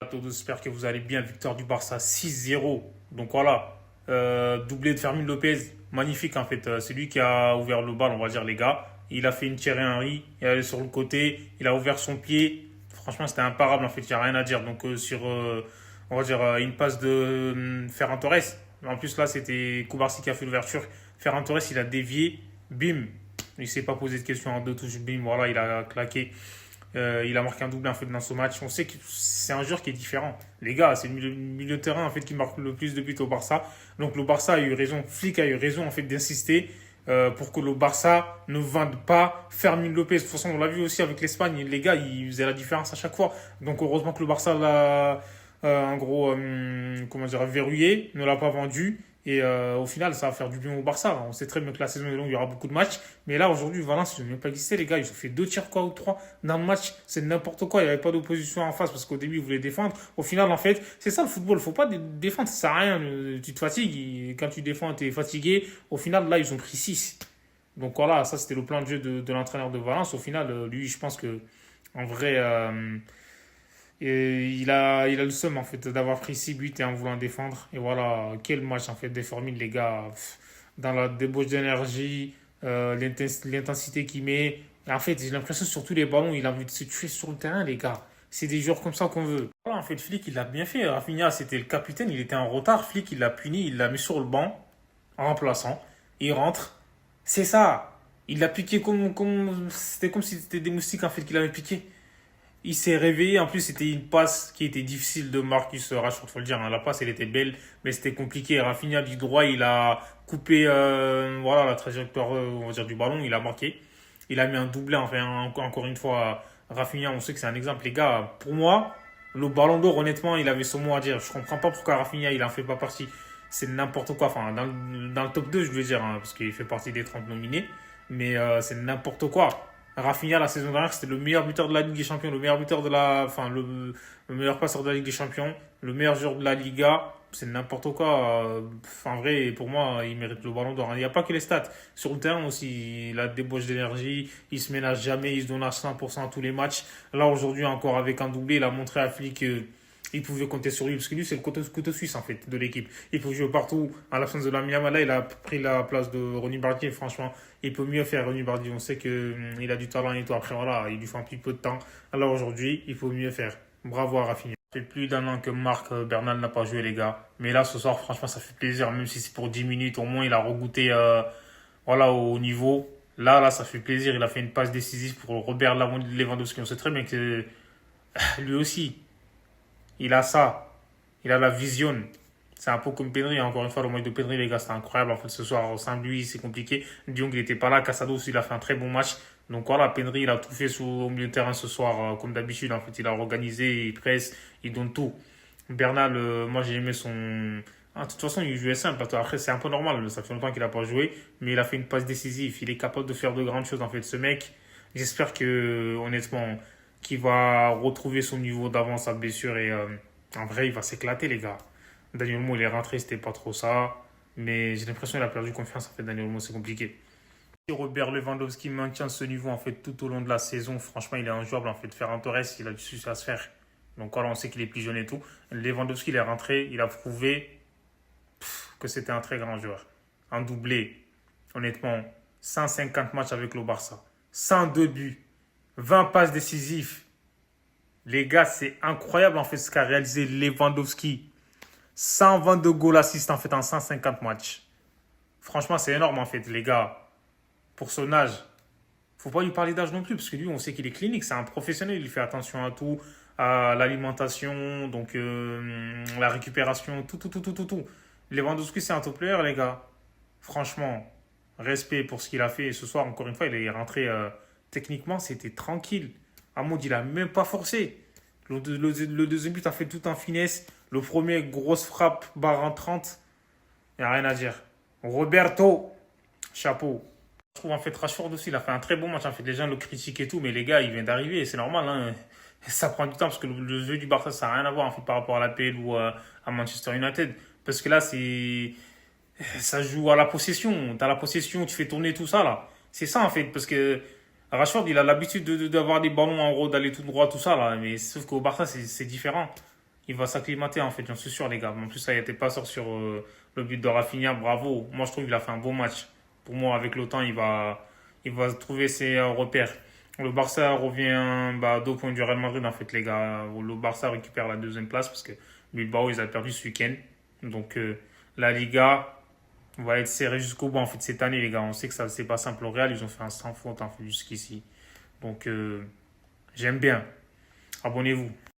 À tous, j'espère que vous allez bien. Victoire du Barça 6-0. Donc voilà, doublé de Fermin Lopez. Magnifique en fait. C'est lui qui a ouvert le bal, on va dire, les gars. Il a fait une Thierry Henry. Il est allé sur le côté. Il a ouvert son pied. Franchement, c'était imparable en fait. Il n'y a rien à dire. Donc on va dire, une passe de Ferran Torres. En plus, là, c'était Koubarsi qui a fait l'ouverture. Ferran Torres, il a dévié. Bim. Il ne s'est pas posé de questions en deux touches. Bim, voilà, il a claqué. Il a marqué un doublé en fait dans ce match. On sait que c'est un joueur qui est différent. Les gars, c'est le milieu de terrain en fait qui marque le plus de buts au Barça. Donc le Barça a eu raison, Flick a eu raison en fait d'insister pour que le Barça ne vende pas Fermin Lopez. De toute façon, on l'a vu aussi avec l'Espagne. Les gars, ils faisaient la différence à chaque fois. Donc heureusement que le Barça l'a en gros comment dire verrouillé, ne l'a pas vendu. Et au final, ça va faire du bien au Barça. On sait très bien que la saison est longue, il y aura beaucoup de matchs. Mais là, aujourd'hui, Valence, ils n'ont même pas existé, les gars. Ils ont fait deux tirs, quoi, ou trois dans le match. C'est n'importe quoi. Il n'y avait pas d'opposition en face parce qu'au début, ils voulaient défendre. Au final, en fait, c'est ça le football. Il ne faut pas défendre, ça sert à rien. Tu te fatigues. Et quand tu défends, tu es fatigué. Au final, là, ils ont pris 6. Donc voilà, ça, c'était le plan de jeu de l'entraîneur de Valence. Au final, lui, je pense que, en vrai, et il a le seum en fait d'avoir pris 6 buts et en voulant défendre. Et voilà, quel match en fait des Formines, les gars. Dans la débauche d'énergie, l'intensité qu'il met. Et en fait, j'ai l'impression sur tous les ballons, il a envie de se tuer sur le terrain, les gars. C'est des joueurs comme ça qu'on veut. Voilà, en fait, Flick, il l'a bien fait. Rafinha, c'était le capitaine, il était en retard. Flick, il l'a puni, il l'a mis sur le banc, en remplaçant. Il rentre. C'est ça. Il l'a piqué c'était comme si c'était des moustiques en fait qu'il avait piqué. Il s'est réveillé. En plus, c'était une passe qui était difficile de Marcus Rashford, faut le dire, hein. La passe, elle était belle, mais c'était compliqué. Rafinha du droit, il a coupé voilà, la trajectoire on va dire, du ballon. Il a marqué. Il a mis un doublé. Enfin, encore une fois, Rafinha, on sait que c'est un exemple. Les gars, pour moi, le ballon d'or, honnêtement, il avait son mot à dire. Je comprends pas pourquoi Rafinha, il en fait pas partie. C'est n'importe quoi. Enfin, dans le top 2 je veux dire, hein, parce qu'il fait partie des 30 nominés. Mais c'est n'importe quoi. Rafinha, la saison dernière, c'était le meilleur buteur de la Ligue des Champions, le meilleur buteur de la. Enfin, le meilleur passeur de la Ligue des Champions, le meilleur joueur de la Liga. C'est n'importe quoi. En vrai, pour moi, il mérite le ballon d'or. Il n'y a pas que les stats. Sur le terrain aussi, il a débauche d'énergie, il se ménage jamais, il se donne à 100% à tous les matchs. Là, aujourd'hui, encore avec un doublé, il a montré à Flick il pouvait compter sur lui, parce que lui, c'est le couteau suisse, en fait, de l'équipe. Il peut jouer partout. À l'absence de la Yamal, il a pris la place de Ronny Bardier. Franchement, il peut mieux faire, Ronny Bardier. On sait qu'il a du talent et tout. Après, voilà, il lui faut un petit peu de temps. Alors aujourd'hui, il faut mieux faire. Bravo à Rafinha. Ça fait plus d'un an que Marc Bernal n'a pas joué, les gars. Mais là, ce soir, franchement, ça fait plaisir. Même si c'est pour 10 minutes, au moins, il a regoûté voilà, au niveau. Là, ça fait plaisir. Il a fait une passe décisive pour Robert Lewandowski. On sait très bien que lui aussi, il a ça. Il a la vision. C'est un peu comme Pedri. Encore une fois, le match de Pedri, les gars, c'était incroyable. En fait, ce soir, sans lui, c'est compliqué. Diong, il n'était pas là. Casado aussi, il a fait un très bon match. Donc voilà, Pedri, il a tout fait au milieu de terrain ce soir, comme d'habitude. En fait, il a organisé, il presse, il donne tout. Bernal, moi, j'ai aimé son. Ah, de toute façon, il jouait simple. Après, c'est un peu normal. Ça fait longtemps qu'il n'a pas joué. Mais il a fait une passe décisive. Il est capable de faire de grandes choses, en fait. Ce mec, j'espère que, honnêtement, qu'il va retrouver son niveau d'avant sa blessure. Et en vrai, il va s'éclater, les gars. Daniel Olmo, il est rentré, c'était pas trop ça. Mais j'ai l'impression qu'il a perdu confiance. En fait, Daniel Olmo, c'est compliqué. Si Robert Lewandowski maintient ce niveau en fait tout au long de la saison, franchement, il est injouable. En fait, Ferran Torres, il a du succès à se faire. Donc voilà, on sait qu'il est plus jeune et tout. Lewandowski, il est rentré, il a prouvé que c'était un très grand joueur. Un doublé, honnêtement, 150 matchs avec le Barça, 102 buts, 20 passes décisives. Les gars, c'est incroyable en fait ce qu'a réalisé Lewandowski. 122 goals assists en fait en 150 matchs. Franchement, c'est énorme en fait, les gars. Pour son âge, faut pas lui parler d'âge non plus, parce que lui, on sait qu'il est clinique, c'est un professionnel, il fait attention à tout, à l'alimentation, donc la récupération, tout. Lewandowski, c'est un top player, les gars. Franchement, respect pour ce qu'il a fait. Et ce soir, encore une fois, il est rentré techniquement, c'était tranquille. Hamoud, il a même pas forcé. Le deuxième but a fait tout en finesse. Le premier, grosse frappe, barre en 30. Il n'y a rien à dire. Roberto, chapeau. Je trouve en fait Rashford aussi, il a fait un très bon match. En fait, les gens le critiquent et tout, mais les gars, il vient d'arriver, c'est normal, hein. Ça prend du temps parce que le jeu du Barça, ça n'a rien à voir en fait par rapport à la PL ou à Manchester United. Parce que là, ça joue à la possession. Tu as la possession, tu fais tourner tout ça là. C'est ça en fait, parce que Rashford, il a l'habitude d'avoir des ballons en gros, d'aller tout droit, tout ça là. Mais sauf qu'au Barça, c'est différent. il va s'acclimater en fait, j'en suis sûr les gars. En plus, ça n'était pas sur le but de Rafinha, bravo. Moi, je trouve qu'il a fait un bon match. Pour moi, avec le temps, il va trouver ses repères. Le Barça revient bah, à 2 points du Real Madrid en fait les gars. Le Barça récupère la deuxième place parce que Bilbao, ils ont perdu ce week-end. Donc la Liga va être serrée jusqu'au bout en fait cette année les gars. On sait que ça c'est pas simple au Real, ils ont fait un sans faute en fait jusqu'ici. Donc j'aime bien. Abonnez-vous.